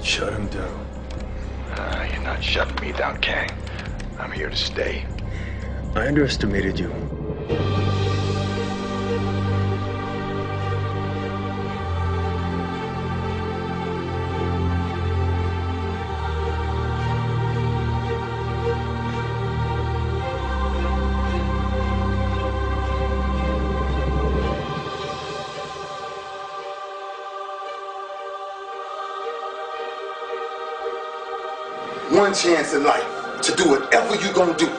Shut him down. You're not shutting me down, Kang. I'm here to stay. I underestimated you. One chance in life to do whatever you're gonna do,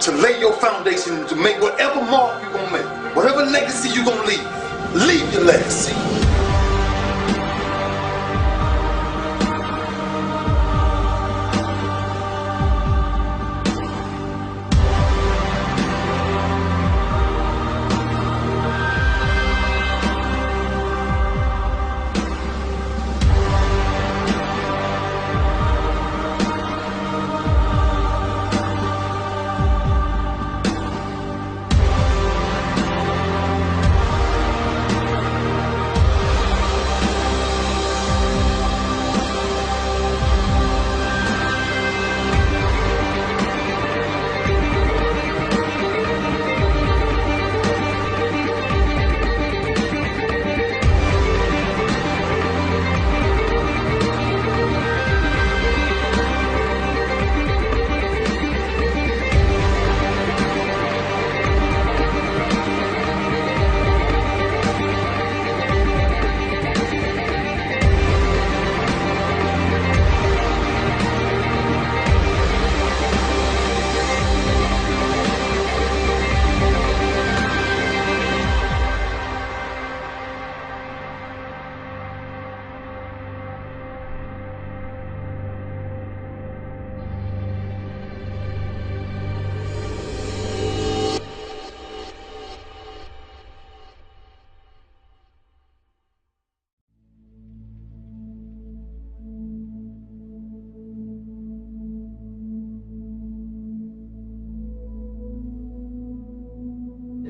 to lay your foundation, to make whatever mark you're gonna make, whatever legacy you're gonna leave your legacy.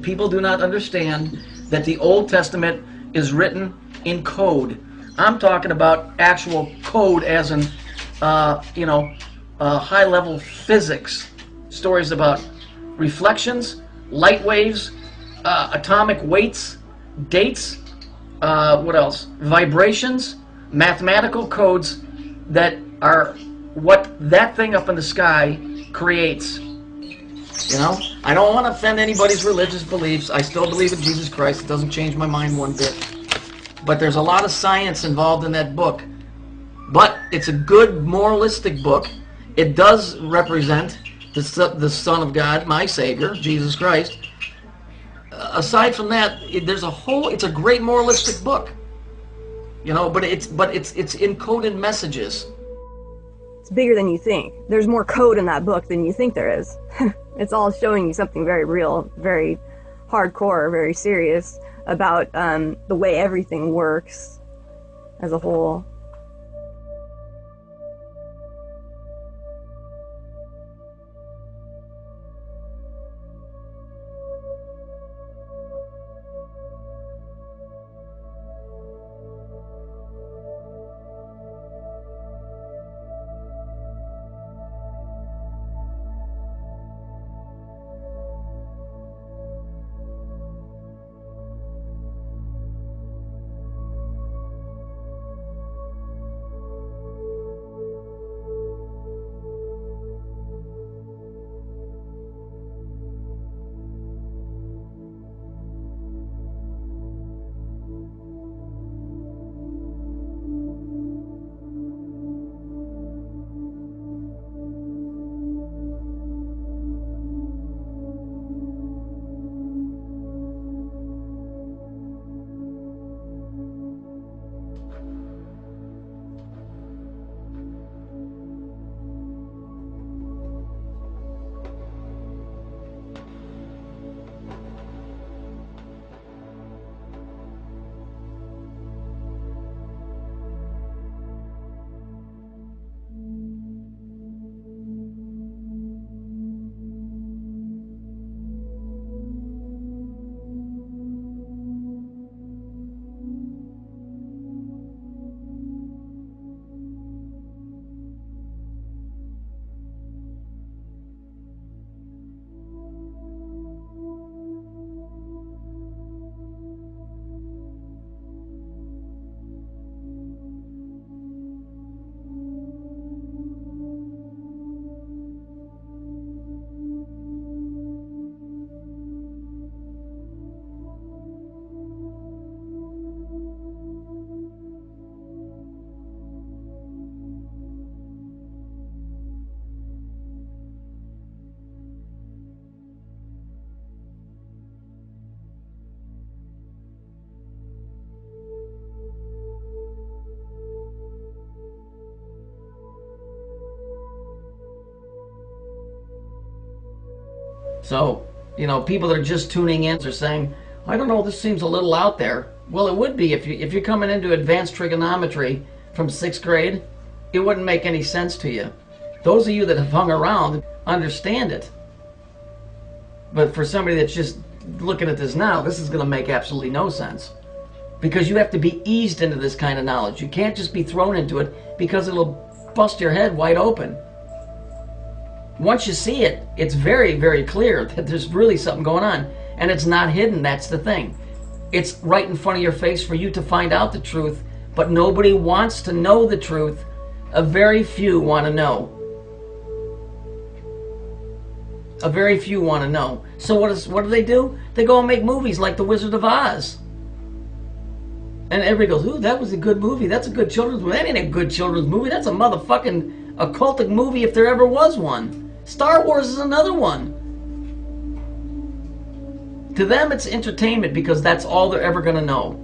People do not understand that the Old Testament is written in code. I'm talking about actual code as in, high-level physics. Stories about reflections, light waves, atomic weights, dates, what else? Vibrations, mathematical codes that are what that thing up in the sky creates. You know, I don't want to offend anybody's religious beliefs. I still believe in Jesus Christ. It doesn't change my mind one bit. But there's a lot of science involved in that book. But it's a good moralistic book. It does represent the Son of God, my Savior, Jesus Christ. Aside from that, it's a great moralistic book. You know, but it's encoded messages. It's bigger than you think. There's more code in that book than you think there is. It's all showing you something very real, very hardcore, very serious about the way everything works as a whole. So, you know, people that are just tuning in are saying, I don't know, this seems a little out there. Well, it would be if you're coming into advanced trigonometry from 6th grade. It wouldn't make any sense to you. Those of you that have hung around understand it. But for somebody that's just looking at this now, this is going to make absolutely no sense. Because you have to be eased into this kind of knowledge. You can't just be thrown into it because it'll bust your head wide open. Once you see it, it's very, very clear that there's really something going on. And it's not hidden, that's the thing. It's right in front of your face for you to find out the truth, but nobody wants to know the truth. A very few want to know. A very few want to know. So what do? They go and make movies like The Wizard of Oz. And everybody goes, ooh, that was a good movie. That's a good children's movie. That ain't a good children's movie. That's a motherfucking occultic movie if there ever was one. Star Wars is another one. To them, it's entertainment because that's all they're ever going to know.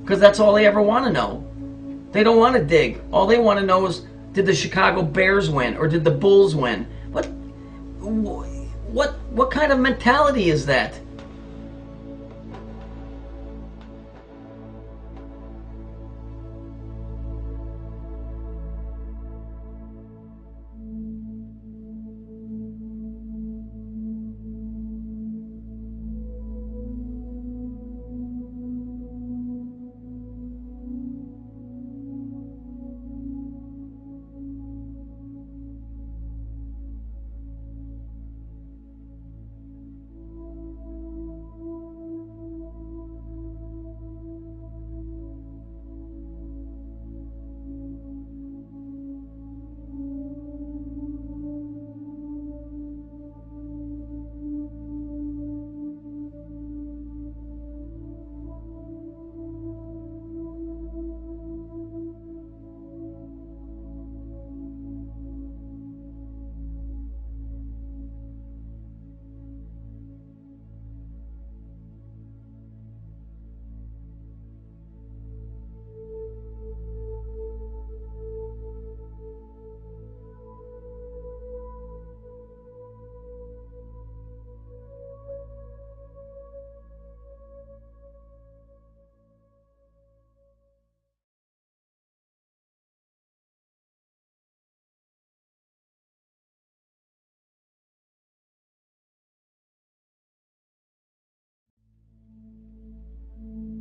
Because that's all they ever want to know. They don't want to dig. All they want to know is, did the Chicago Bears win or did the Bulls win? What kind of mentality is that?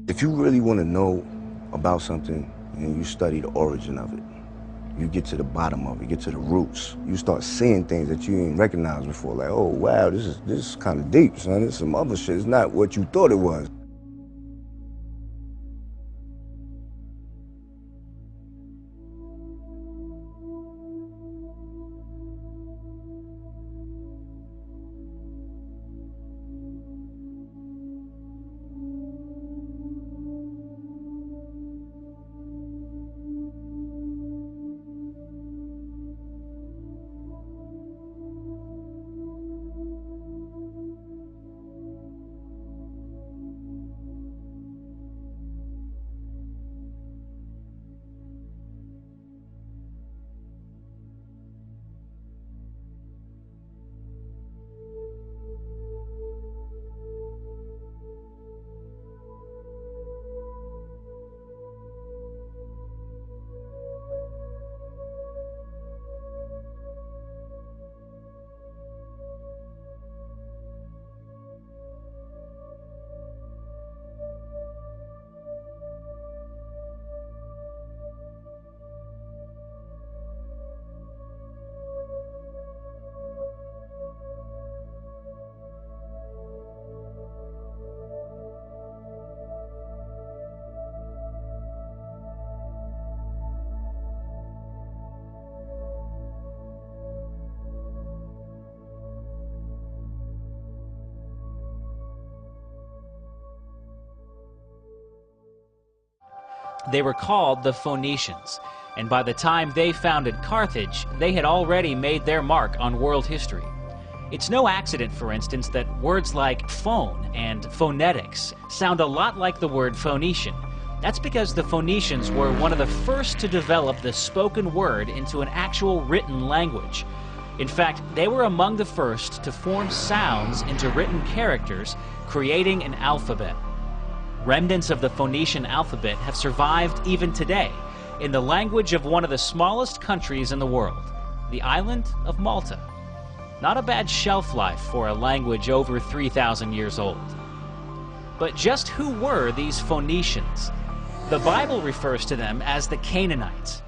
If you really want to know about something and you study the origin of it, you get to the bottom of it, get to the roots. You start seeing things that you didn't recognize before. Like, oh wow, this is kind of deep, son. It's some other shit. It's not what you thought it was. They were called the Phoenicians, and by the time they founded Carthage, they had already made their mark on world history. It's no accident, for instance, that words like phone and phonetics sound a lot like the word Phoenician. That's because the Phoenicians were one of the first to develop the spoken word into an actual written language. In fact, they were among the first to form sounds into written characters, creating an alphabet. Remnants of the Phoenician alphabet have survived even today in the language of one of the smallest countries in the world, the island of Malta. Not a bad shelf life for a language over 3,000 years old. But just who were these Phoenicians? The Bible refers to them as the Canaanites.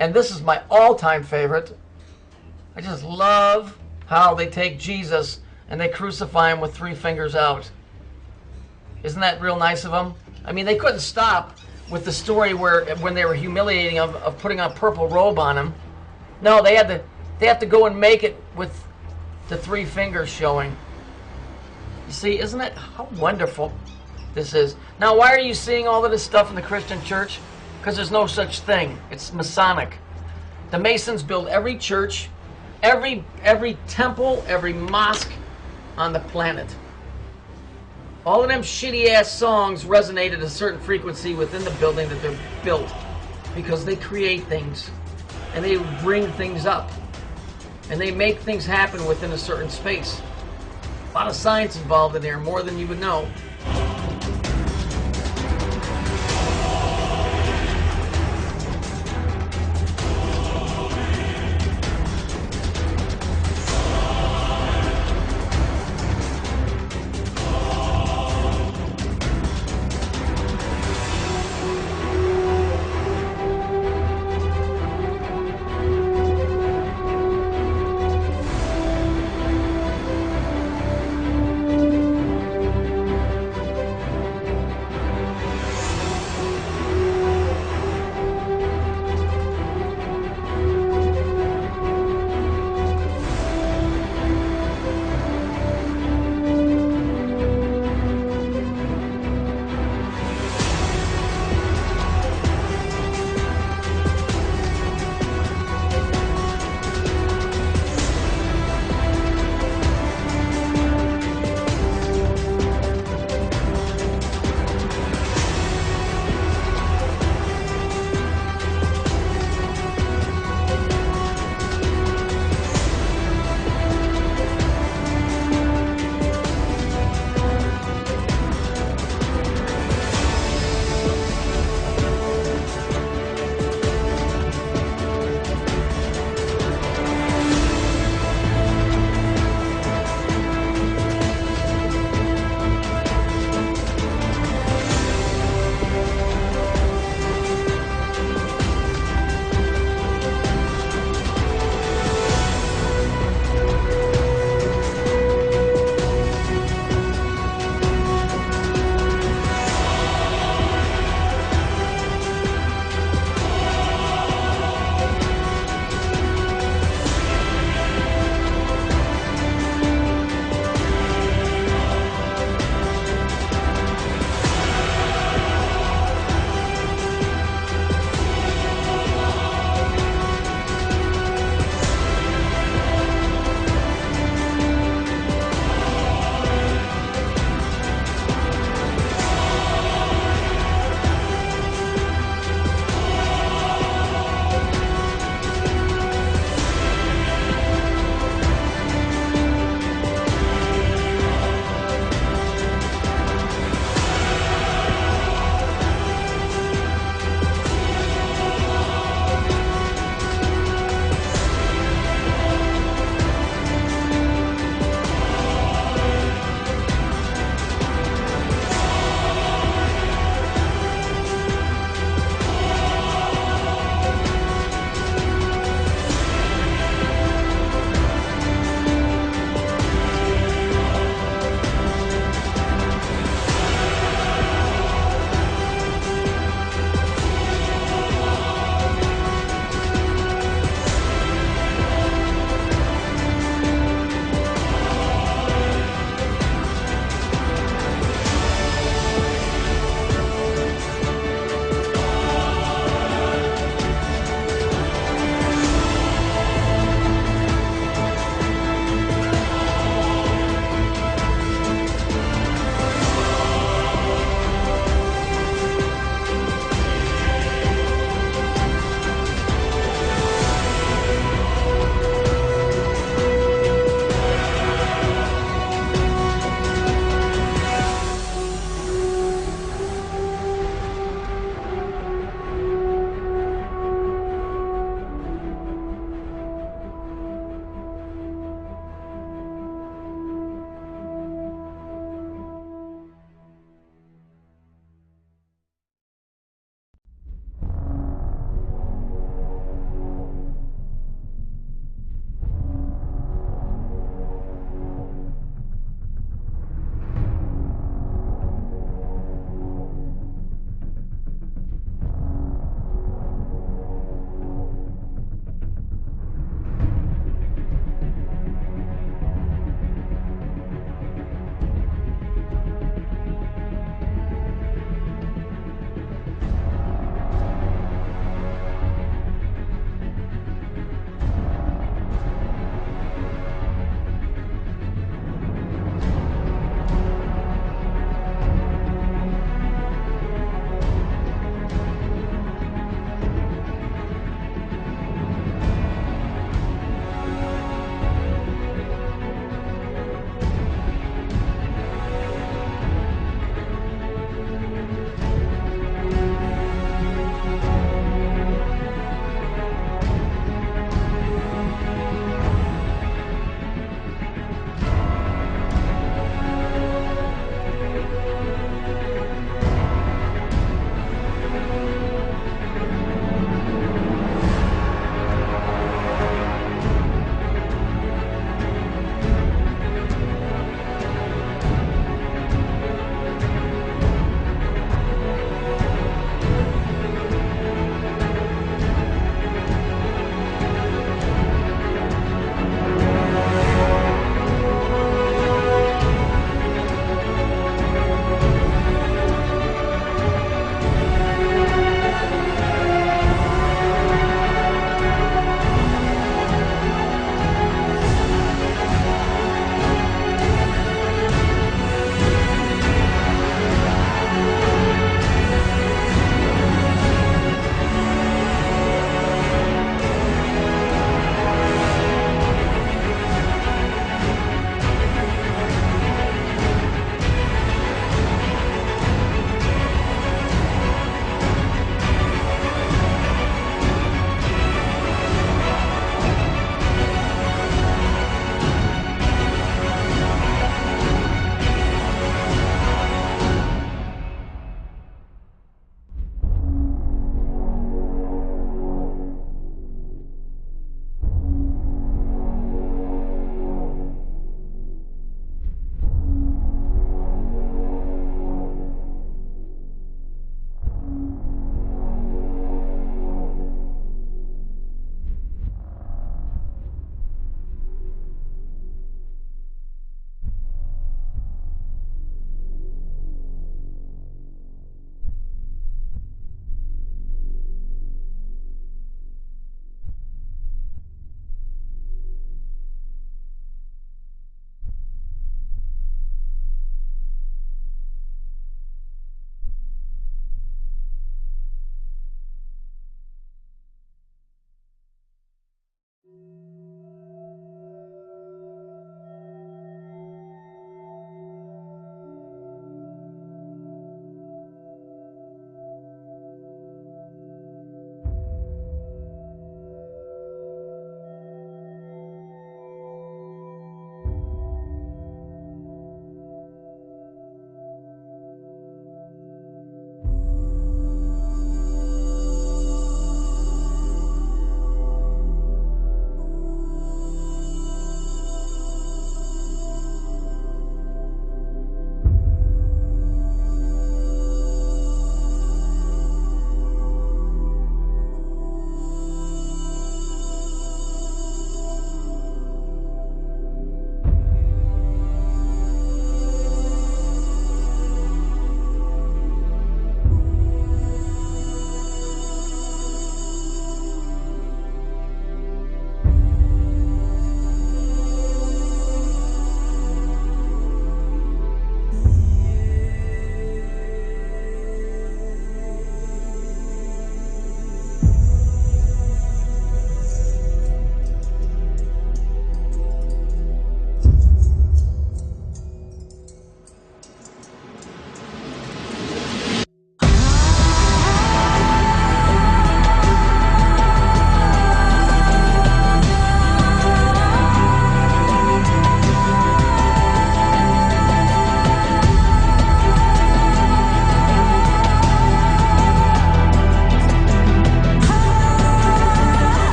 And this is my all-time favorite. I just love how they take Jesus and they crucify him with 3 fingers out. Isn't that real nice of them? I mean, they couldn't stop with the story when they were humiliating him of putting a purple robe on him. No, they had to go and make it with the 3 fingers showing. You see, isn't it how wonderful this is? Now, why are you seeing all of this stuff in the Christian church? Because there's no such thing. It's Masonic. The Masons build every church, every temple, every mosque on the planet. All of them shitty-ass songs resonate at a certain frequency within the building that they're built because they create things and they bring things up and they make things happen within a certain space. A lot of science involved in there, more than you would know.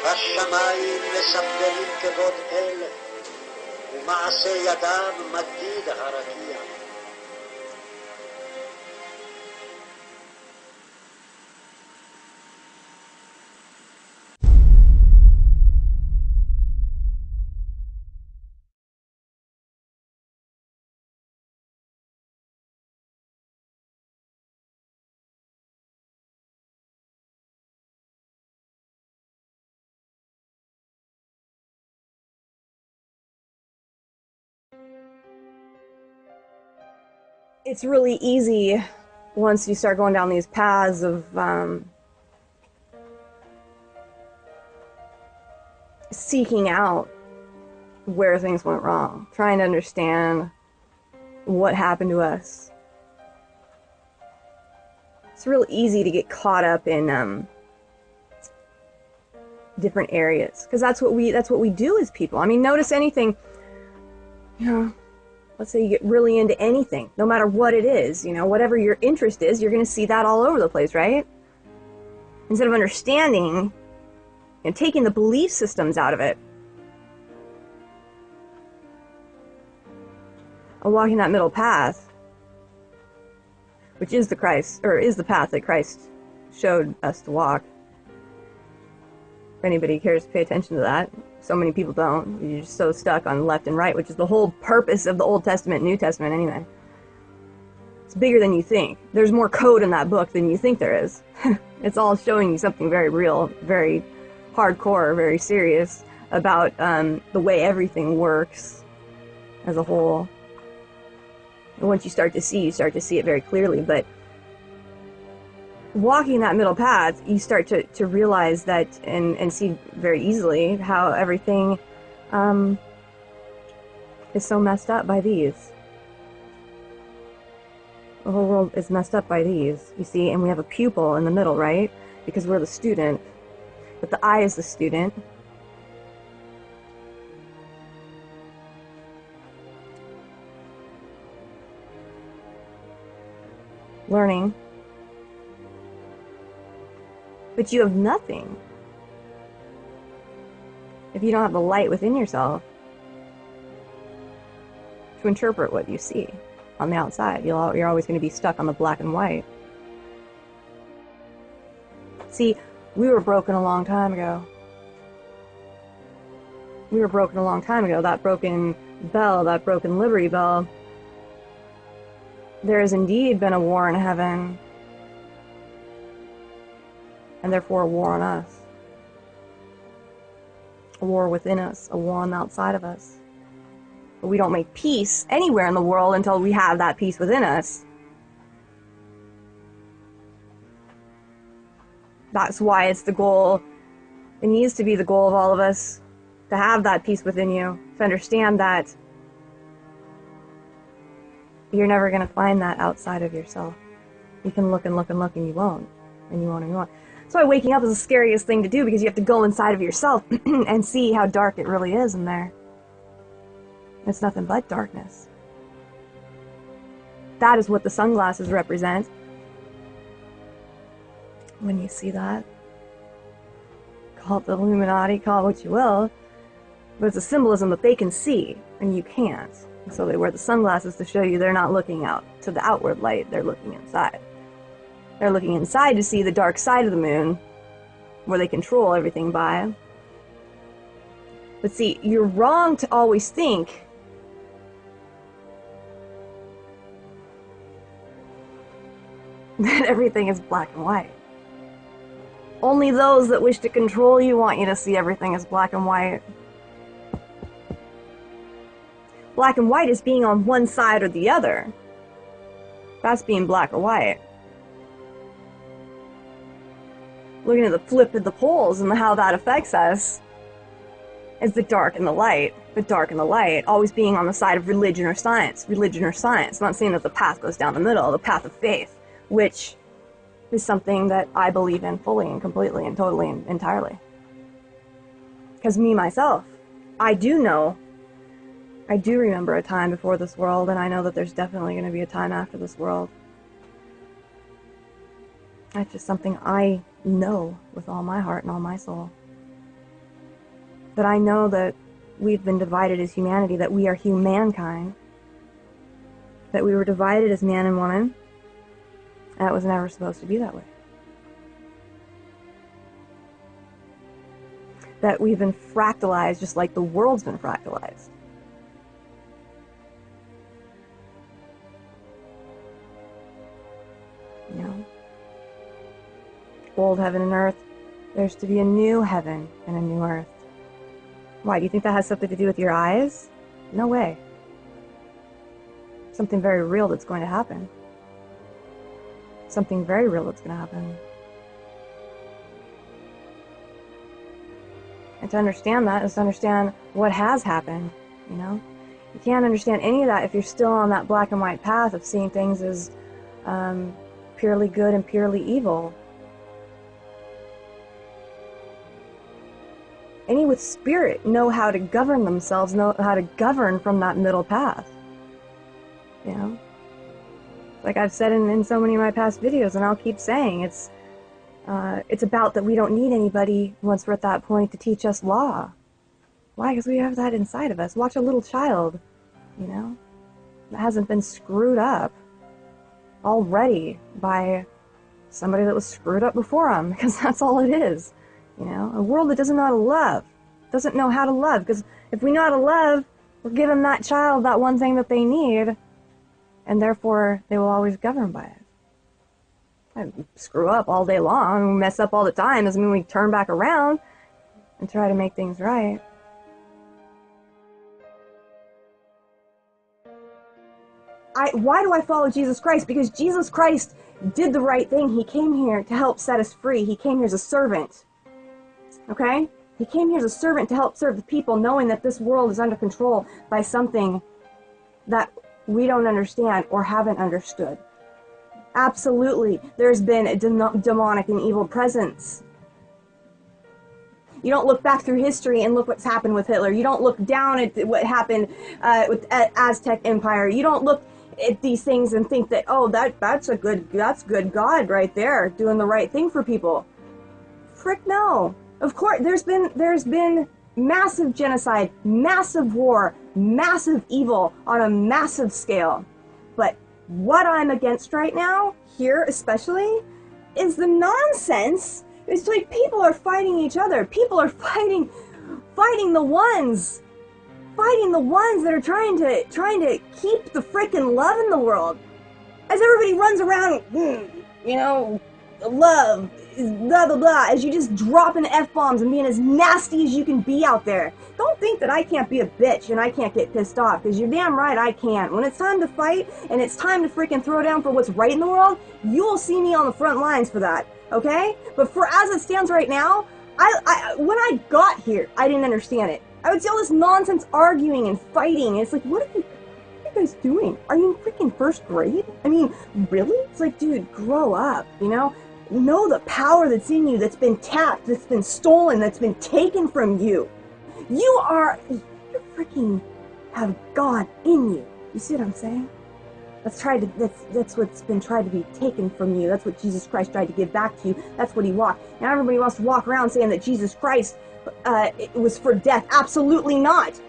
בשמיים מספרים כבוד אל, ומעשה ידיו מדיד הרקיע. It's really easy once you start going down these paths of seeking out where things went wrong, trying to understand what happened to us. It's real easy to get caught up in different areas, because that's what we do as people. I mean, notice anything, you know. Let's say you get really into anything, no matter what it is, you know, whatever your interest is, you're going to see that all over the place, right? Instead of understanding and taking the belief systems out of it, and walking that middle path, which is the Christ, or is the path that Christ showed us to walk. If anybody cares to pay attention to that. So many people don't. You're just so stuck on left and right, which is the whole purpose of the Old Testament and New Testament anyway. It's bigger than you think. There's more code in that book than you think there is. It's all showing you something very real, very hardcore, very serious about the way everything works as a whole. And once you start to see it very clearly. But walking that middle path, you start to realize that and see very easily how everything is so messed up by these. The whole world is messed up by these, you see, and we have a pupil in the middle, right? Because we're the student, but the I is the student. Learning. But you have nothing if you don't have the light within yourself to interpret what you see on the outside. You're always going to be stuck on the black and white. See, we were broken a long time ago. We were broken a long time ago. That broken bell, that broken Liberty Bell. There has indeed been a war in heaven. And therefore a war on us. A war within us, a war on the outside of us. But we don't make peace anywhere in the world until we have that peace within us. That's why it's the goal, it needs to be the goal of all of us, to have that peace within you, to understand that you're never going to find that outside of yourself. You can look and look and look and you won't, and you won't and you won't. That's why waking up is the scariest thing to do, because you have to go inside of yourself and see how dark it really is in there. It's nothing but darkness. That is what the sunglasses represent. When you see that, call it the Illuminati, call it what you will, but it's a symbolism that they can see and you can't. And so they wear the sunglasses to show you they're not looking out to the outward light, they're looking inside. They're looking inside to see the dark side of the moon, where they control everything by. But see, you're wrong to always think that everything is black and white. Only those that wish to control you want you to see everything as black and white. Black and white is being on one side or the other. That's being black or white. Looking at the flip of the poles and how that affects us is the dark and the light. The dark and the light, always being on the side of religion or science. Religion or science. I'm not saying that the path goes down the middle, the path of faith, which is something that I believe in fully and completely and totally and entirely. Because me, myself, I do remember a time before this world, and I know that there's definitely going to be a time after this world. That's just something I know with all my heart and all my soul. that I know that we've been divided as humanity, that we are humankind, that we were divided as man and woman. That was never supposed to be that way. That we've been fractalized just like the world's been fractalized. You know? Old heaven and earth. There's to be a new heaven and a new earth. Why? Do you think that has something to do with your eyes? No way. Something very real that's going to happen. Something very real that's going to happen. And to understand that is to understand what has happened, you know? You can't understand any of that if you're still on that black and white path of seeing things as purely good and purely evil. Any with spirit know how to govern themselves, know how to govern from that middle path. You know? Like I've said in so many of my past videos, and I'll keep saying, it's about that we don't need anybody once we're at that point to teach us law. Why? Because we have that inside of us. Watch a little child, you know, that hasn't been screwed up already by somebody that was screwed up before them, because that's all it is. You know, a world that doesn't know how to love, doesn't know how to love, because if we know how to love, we're giving that child that one thing that they need, and therefore they will always govern by it. I screw up all day long, we mess up all the time, doesn't mean we turn back around and try to make things right. Why do I follow Jesus Christ? Because Jesus Christ did the right thing. He came here to help set us free. He came here as a servant. Okay? He came here as a servant to help serve the people, knowing that this world is under control by something that we don't understand or haven't understood. Absolutely, there's been a demonic and evil presence. You don't look back through history and look what's happened with Hitler. You don't look down at what happened with Aztec Empire. You don't look at these things and think that, oh, that's good God right there doing the right thing for people. Frick no. Of course, there's been massive genocide, massive war, massive evil on a massive scale. But what I'm against right now, here especially, is the nonsense. It's like people are fighting each other. People are fighting the ones that are trying to keep the frickin' love in the world. As everybody runs around, you know, love, blah, blah, blah, as you just dropping F-bombs and being as nasty as you can be out there. Don't think that I can't be a bitch and I can't get pissed off, because you're damn right I can. When it's time to fight and it's time to freaking throw down for what's right in the world, you will see me on the front lines for that, okay? But for as it stands right now, when I got here, I didn't understand it. I would see all this nonsense arguing and fighting, and it's like, what are you guys doing? Are you in freaking first grade? I mean, really? It's like, dude, grow up, you know? Know the power that's in you, that's been tapped, that's been stolen, that's been taken from you. You freaking have God in you. You see what I'm saying? That's what's been tried to be taken from you. That's what Jesus Christ tried to give back to you. That's what he walked. Now everybody wants to walk around saying that Jesus Christ it was for death. Absolutely not.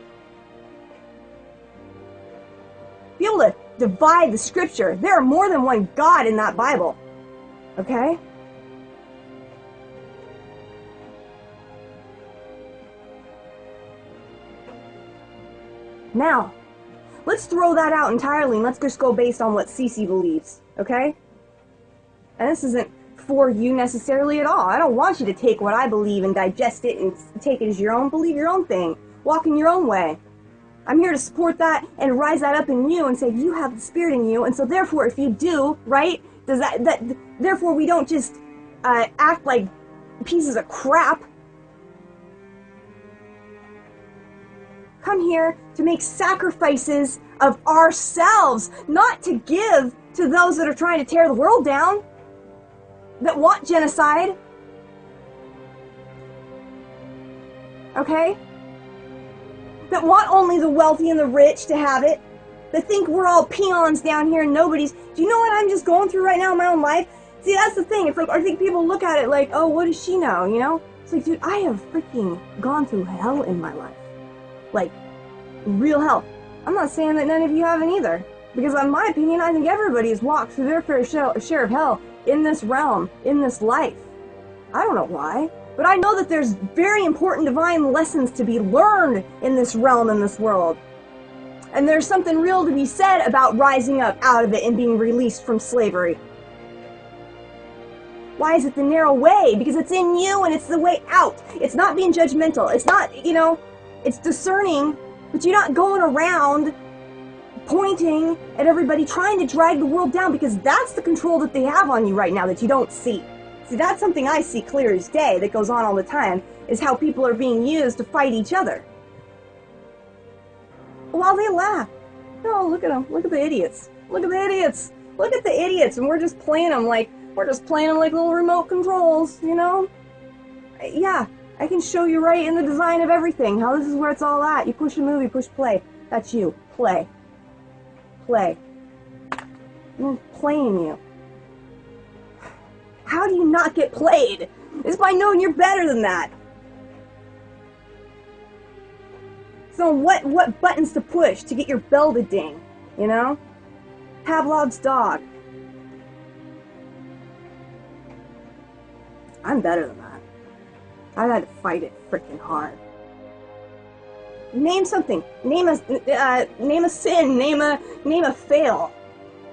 Be able to divide the scripture. There are more than one God in that Bible. Okay? Now, let's throw that out entirely and let's just go based on what Cece believes, okay? And this isn't for you necessarily at all. I don't want you to take what I believe and digest it and take it as your own. Believe your own thing. Walk in your own way. I'm here to support that and rise that up in you and say you have the Spirit in you, and so therefore if you do, right, therefore we don't just act like pieces of crap. Come here to make sacrifices of ourselves, not to give to those that are trying to tear the world down, that want genocide. Okay? That want only the wealthy and the rich to have it, that think we're all peons down here and nobody's. Do you know what I'm just going through right now in my own life? See, that's the thing. It's like, I think people look at it like, oh, what does she know, you know? It's like, dude, I have freaking gone through hell in my life. Like, real hell. I'm not saying that none of you haven't either. Because in my opinion, I think everybody has walked through their fair share of hell in this realm, in this life. I don't know why, but I know that there's very important divine lessons to be learned in this realm, in this world. And there's something real to be said about rising up out of it and being released from slavery. Why is it the narrow way? Because it's in you and it's the way out. It's not being judgmental. It's not, you know, it's discerning, but you're not going around pointing at everybody trying to drag the world down, because that's the control that they have on you right now that you don't see. See, that's something I see clear as day that goes on all the time, is how people are being used to fight each other. While they laugh. No, look at them. Look at the idiots. Look at the idiots. Look at the idiots. And we're just playing them like little remote controls, you know? Yeah, I can show you right in the design of everything how this is where it's all at. You push a movie, push play. That's you. Play. Play. I'm playing you. How do you not get played? It's by knowing you're better than that. So what buttons to push to get your bell to ding, you know? Pavlov's dog. I'm better than that. I've had to fight it freaking hard. Name something. Name a sin. Name a fail.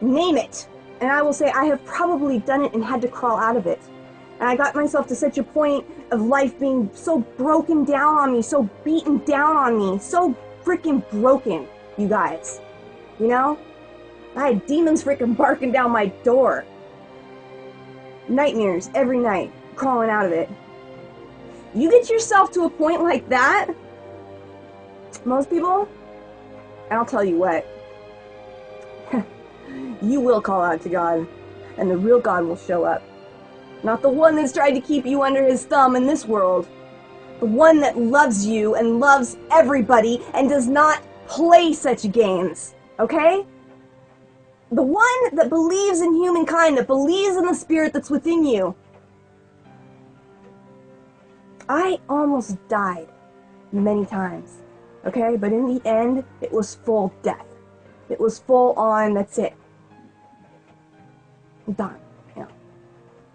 Name it. And I will say I have probably done it and had to crawl out of it. And I got myself to such a point of life being so broken down on me, so beaten down on me, so freaking broken, you guys. You know? I had demons freaking barking down my door. Nightmares every night, crawling out of it. You get yourself to a point like that, most people, and I'll tell you what, you will call out to God, and the real God will show up. Not the one that's tried to keep you under his thumb in this world. The one that loves you and loves everybody and does not play such games. Okay? The one that believes in humankind, that believes in the spirit that's within you. I almost died many times. Okay? But in the end, it was full death. It was full on, that's it. I'm done.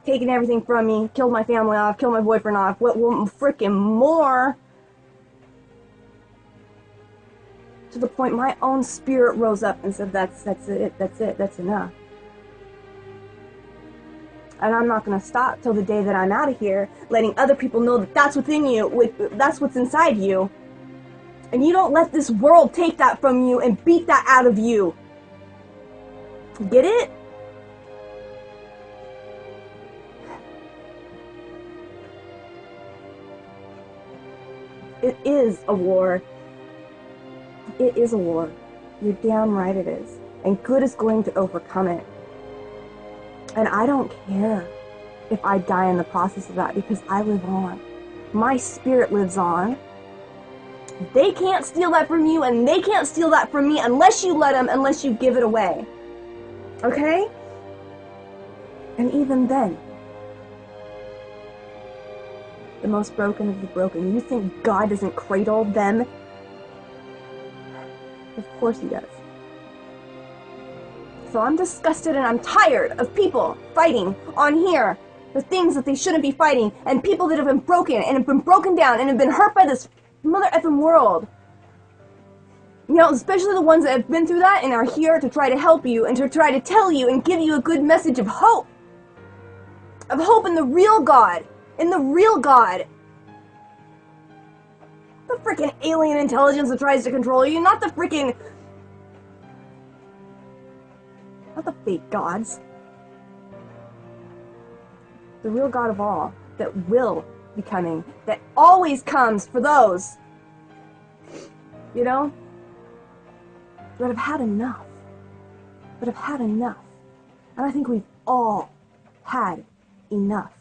Taking everything from me, killed my family off, killed my boyfriend off, what freaking more, to the point my own spirit rose up and said, that's it, that's enough. And I'm not going to stop till the day that I'm out of here, letting other people know that that's within you, that's what's inside you. And you don't let this world take that from you and beat that out of you. Get it? It is a war. It is a war. You're damn right it is. And good is going to overcome it. And I don't care if I die in the process of that, because I live on. My spirit lives on. They can't steal that from you, and they can't steal that from me unless you let them, unless you give it away. Okay? And even then, the most broken of the broken. You think God doesn't cradle them? Of course he does. So I'm disgusted and I'm tired of people fighting on here the things that they shouldn't be fighting, and people that have been broken and have been broken down and have been hurt by this mother effing world. You know, especially the ones that have been through that and are here to try to help you and to try to tell you and give you a good message of hope. Of hope in the real God. In the real God. The freaking alien intelligence that tries to control you, not the freaking... not the fake gods. The real God of all, that will be coming, that always comes for those, you know, that have had enough. That have had enough. And I think we've all had enough.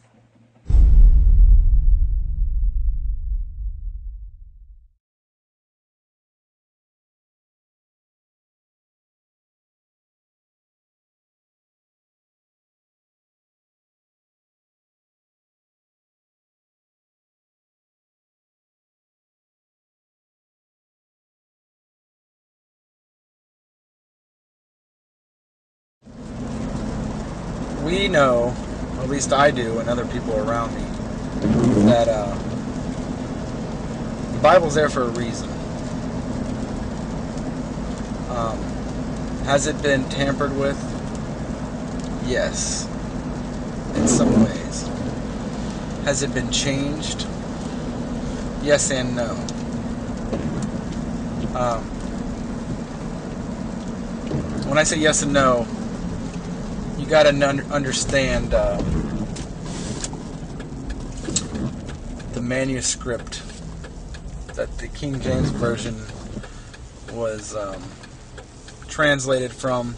we know, or at least I do, and other people around me, that the Bible's there for a reason. Has it been tampered with? Yes, in some ways. Has it been changed? Yes and no. When I say yes and no, you got to understand the manuscript that the King James Version was translated from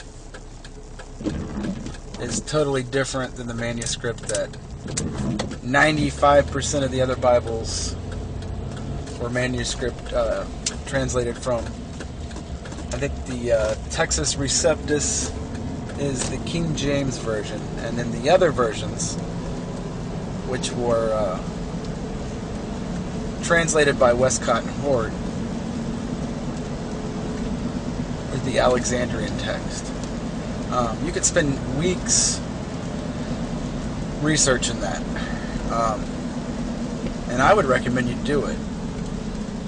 is totally different than the manuscript that 95% of the other Bibles were translated from. I think the Texas Receptus is the King James Version, and then the other versions, which were translated by Westcott and Hort, is the Alexandrian text. You could spend weeks researching that, and I would recommend you do it,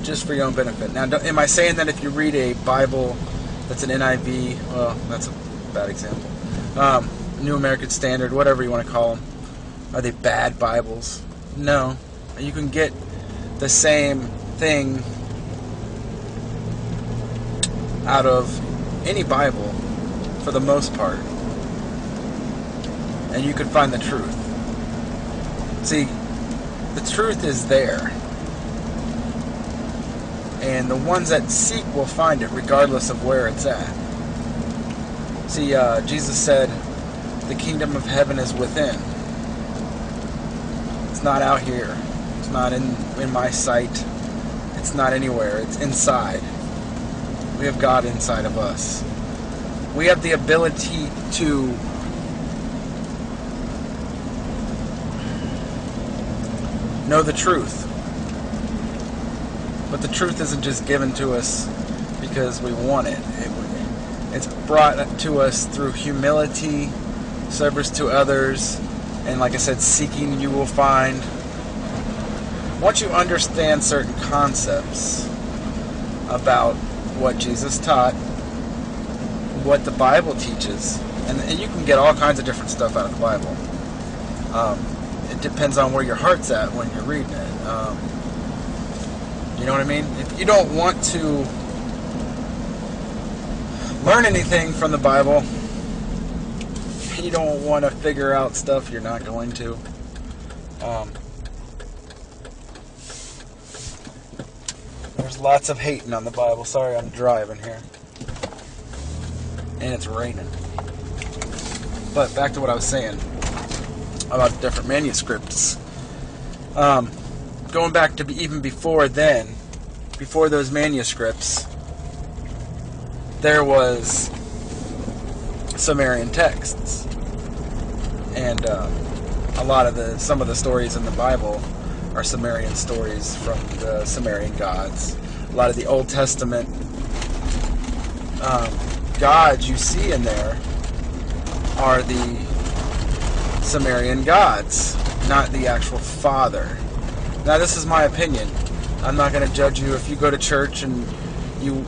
just for your own benefit. Now, am I saying that if you read a Bible that's an NIV, well, that's a bad example, New American Standard, whatever you want to call them, are they bad Bibles? No. You can get the same thing out of any Bible for the most part, and you can find the truth. See, the truth is there, and the ones that seek will find it regardless of where it's at. See, Jesus said the kingdom of heaven is within. It's not out here. It's not in my sight. It's not anywhere. It's inside. We have God inside of us. We have the ability to know the truth. But the truth isn't just given to us because we want it. It's brought to us through humility, service to others, and like I said, seeking you will find. Once you understand certain concepts about what Jesus taught, what the Bible teaches, and you can get all kinds of different stuff out of the Bible. It depends on where your heart's at when you're reading it. You know what I mean? If you don't want to learn anything from the Bible, you don't want to figure out stuff, you're not going to. There's lots of hating on the Bible. Sorry, I'm driving here. And it's raining. But back to what I was saying about different manuscripts. Going back to even before then, before those manuscripts, there was Sumerian texts. And some of the stories in the Bible are Sumerian stories from the Sumerian gods. A lot of the Old Testament gods you see in there are the Sumerian gods, not the actual Father. Now, this is my opinion. I'm not going to judge you if you go to church and you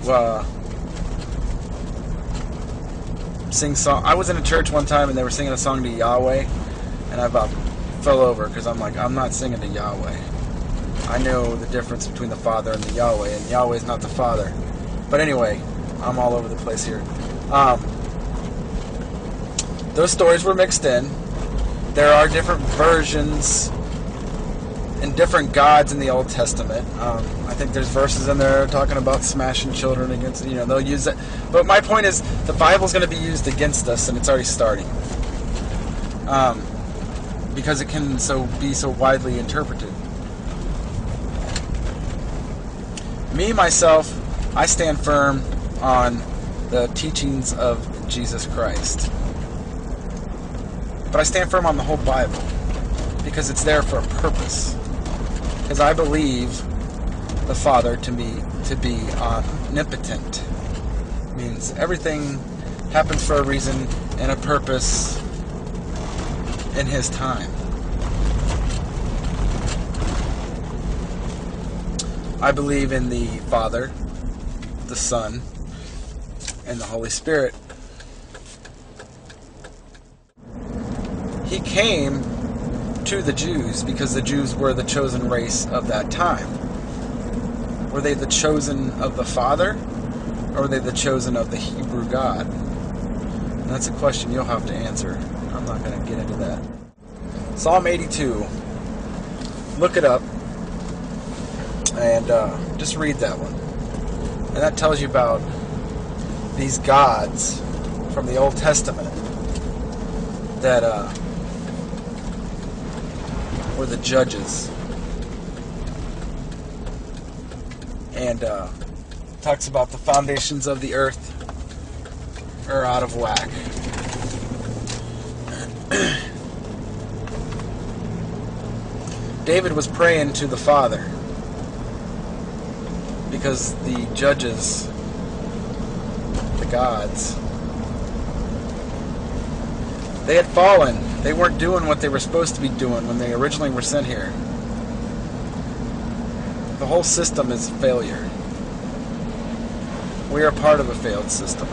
sing song. I was in a church one time and they were singing a song to Yahweh, and I about fell over because I'm like, I'm not singing to Yahweh. I know the difference between the Father and the Yahweh, and Yahweh is not the Father. But anyway, I'm all over the place here. Those stories were mixed in. There are different versions and different gods in the Old Testament. I think there's verses in there talking about smashing children against, they'll use that. But my point is, the Bible's going to be used against us, and it's already starting. Because it can be so widely interpreted. Me, myself, I stand firm on the teachings of Jesus Christ. But I stand firm on the whole Bible because it's there for a purpose. Because I believe the Father to be omnipotent. It means everything happens for a reason and a purpose. in his time. I believe in the Father, the Son, and the Holy Spirit. He came to the Jews because the Jews were the chosen race of that time. Were they the chosen of the Father, or were they the chosen of the Hebrew God? And that's a question you'll have to answer. I'm not going to get into that. Psalm 82. Look it up and just read that one. And that tells you about these gods from the Old Testament that were the judges. And talks about the foundations of the earth are out of whack. David was praying to the Father because the judges, the gods, they had fallen. They weren't doing what they were supposed to be doing when they originally were sent here. The whole system is a failure. We are part of a failed system.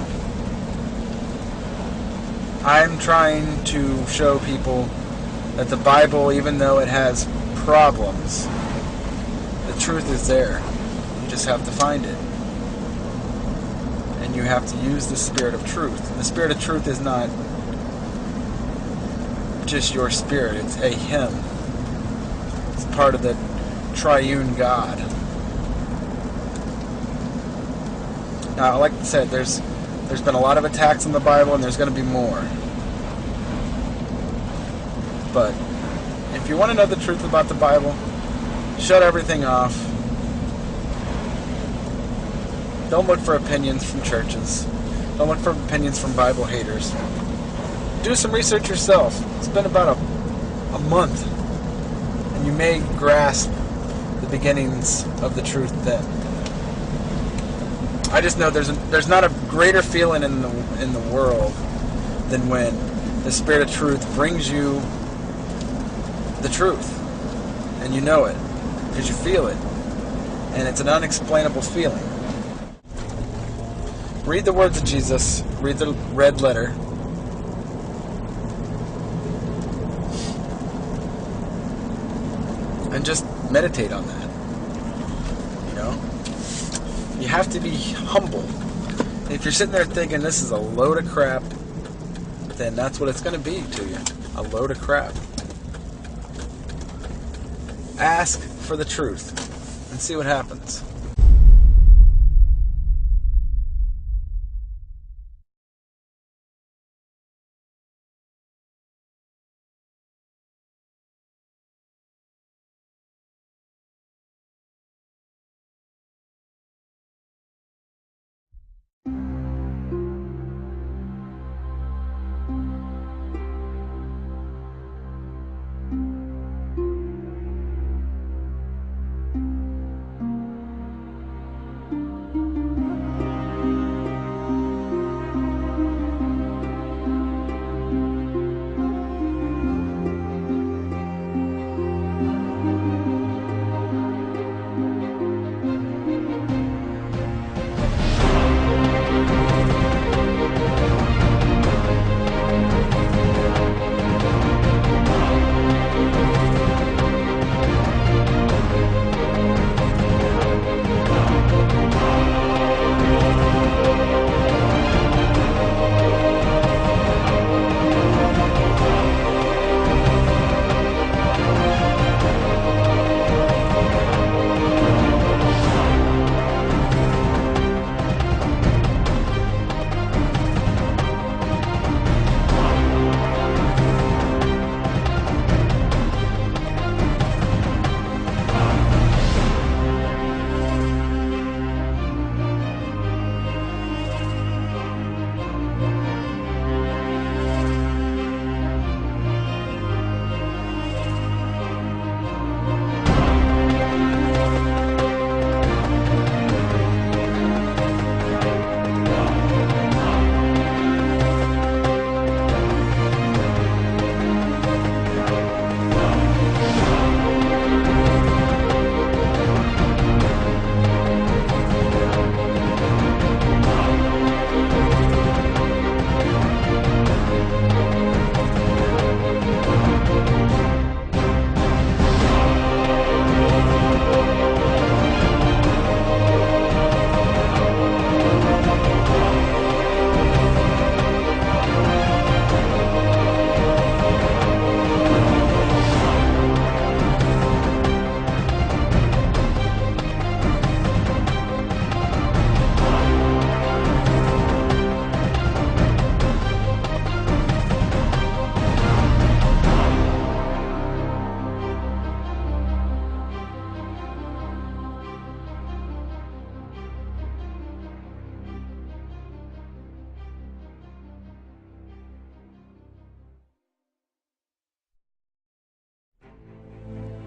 I'm trying to show people that the Bible, even though it has problems, the truth is there. You just have to find it. And you have to use the Spirit of truth. The Spirit of truth is not just your spirit, it's a Him. It's part of the triune God. Now, like I said, there's been a lot of attacks on the Bible, and there's going to be more. But if you want to know the truth about the Bible, shut everything off. Don't look for opinions from churches. Don't look for opinions from Bible haters. Do some research yourself. It's been about a month, and you may grasp the beginnings of the truth then. I just know there's not a greater feeling in the world than when the Spirit of truth brings you the truth, and you know it because you feel it, and it's an unexplainable feeling. Read the words of Jesus. Read the red letter. And just meditate on that. You know? You have to be humble. If you're sitting there thinking this is a load of crap, then that's what it's going to be to you. A load of crap. Ask for the truth and see what happens.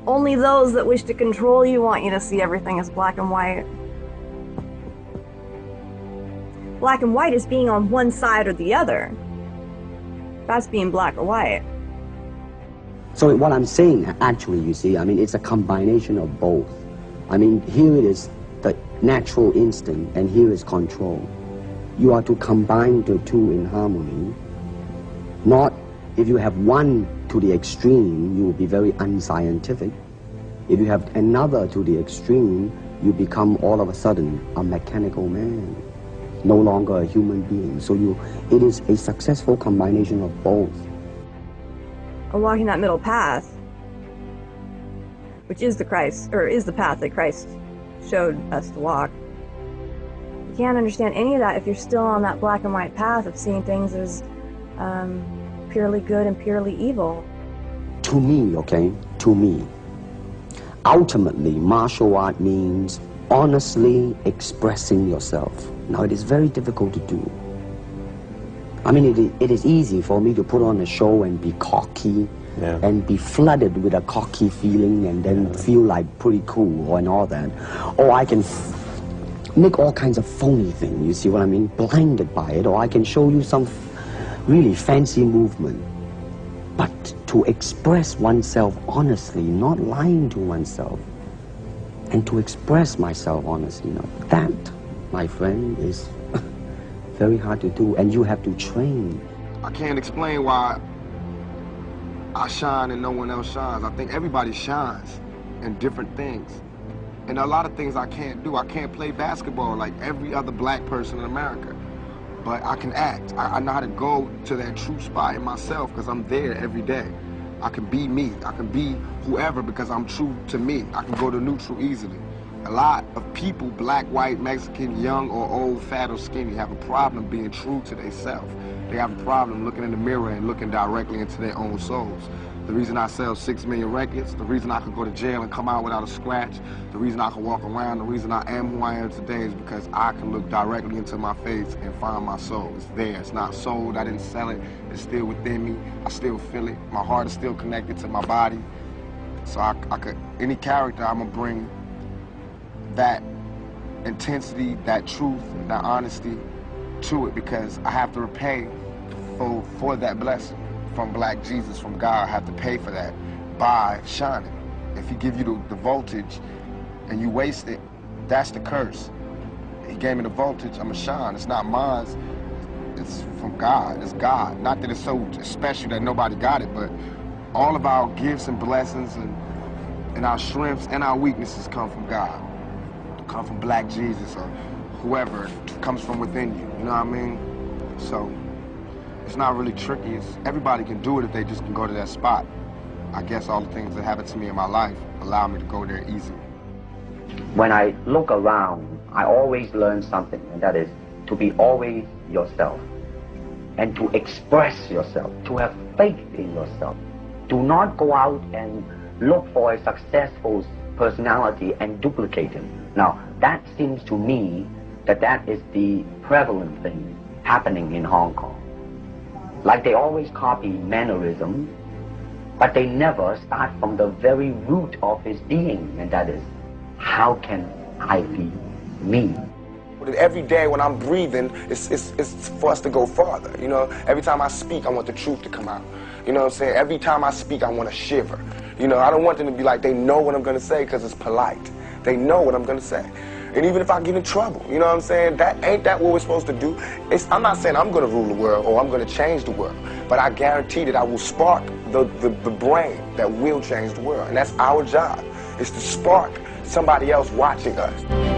Only those that wish to control you want you to see everything as black and white. Black and white is being on one side or the other. That's being black or white. So what I'm saying, actually, you see, I mean, it's a combination of both. I mean, here it is the natural instinct, and here is control. You are to combine the two in harmony. Not, if you have one to the extreme, you will be very unscientific. If you have another to the extreme, you become all of a sudden a mechanical man, no longer a human being. So it is a successful combination of both. Walking that middle path, which is the Christ, or is the path that Christ showed us to walk. You can't understand any of that if you're still on that black and white path of seeing things as purely good and purely evil. To me, okay, to me, ultimately, martial art means honestly expressing yourself. Now, it is very difficult to do. I mean, it is easy for me to put on a show and be cocky, and be flooded with a cocky feeling and then feel like pretty cool and all that. Or I can make all kinds of phony things, you see what I mean? Blinded by it. Or I can show you some really fancy movement. But to express oneself honestly, not lying to oneself, and to express myself honestly, now that, my friend, is very hard to do, and you have to train. I can't explain why I shine and no one else shines. I think everybody shines in different things. And a lot of things I can't do. I can't play basketball like every other black person in America. But I can act. I know how to go to that true spot in myself because I'm there every day. I can be me. I can be whoever because I'm true to me. I can go to neutral easily. A lot of people, black, white, Mexican, young or old, fat or skinny, have a problem being true to themselves. They have a problem looking in the mirror and looking directly into their own souls. The reason I sell 6 million records, the reason I could go to jail and come out without a scratch, the reason I can walk around, the reason I am who I am today is because I can look directly into my face and find my soul. It's there. It's not sold. I didn't sell it. It's still within me. I still feel it. My heart is still connected to my body. So I could, any character, I'm going to bring that intensity, that truth, that honesty to it because I have to repay for that blessing from Black Jesus, from God. I have to pay for that by shining. If he give you the voltage and you waste it, that's the curse. He gave me the voltage, I'm gonna shine. It's not mine, it's from God, it's God. Not that it's so special that nobody got it, but all of our gifts and blessings and our strengths and our weaknesses come from God. Come from Black Jesus or whoever comes from within you, you know what I mean? So it's not really tricky. Everybody can do it if they just can go to that spot. I guess all the things that happened to me in my life allow me to go there easily. When I look around, I always learn something, and that is to be always yourself and to express yourself, to have faith in yourself. Do not go out and look for a successful personality and duplicate him. Now, that seems to me that is the prevalent thing happening in Hong Kong. Like they always copy mannerism, but they never start from the very root of his being, and that is, how can I be me? Every day when I'm breathing, it's for us to go farther, you know? Every time I speak, I want the truth to come out. You know what I'm saying? Every time I speak, I want to shiver. You know, I don't want them to be like, they know what I'm going to say because it's polite. They know what I'm going to say. And even if I get in trouble, you know what I'm saying? Ain't that what we're supposed to do? I'm not saying I'm going to rule the world or I'm going to change the world, but I guarantee that I will spark the brain that will change the world. And that's our job, is to spark somebody else watching us.